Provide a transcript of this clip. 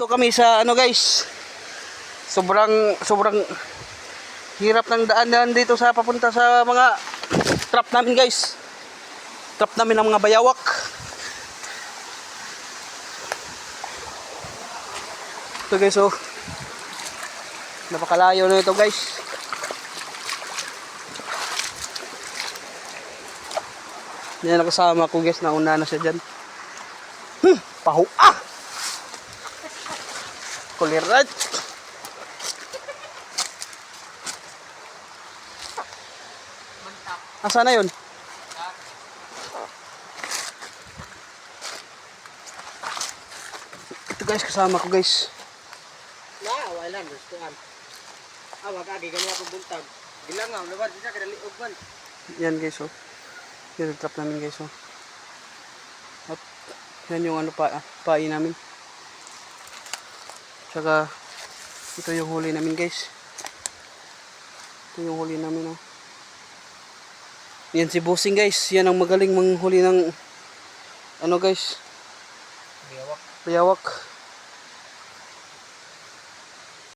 Ito kami sa ano guys. Sobrang hirap ng daan dito sa papunta sa mga trap namin guys. Trap namin ng mga bayawak. Ito guys, oh. Napakalayo na ito guys. Yan nakasama ko guys, nauna na siya dyan. Pahu ah! Kulirat. Asa na yun? Ito guys, kasama ko guys. Walang gustuhan. Wag agi ganyan ako buntag. Gilangaw lawan siya kada liog man. Yan guys, oh. Yan yung trap namin guys, oh. At yan yung ano pain namin. Tsaka ito yung huli namin guys. Ito yung huli namin, oh. Yan si Bossing guys. Yan ang magaling manghuli ng ano guys. Bayawak. Bayawak.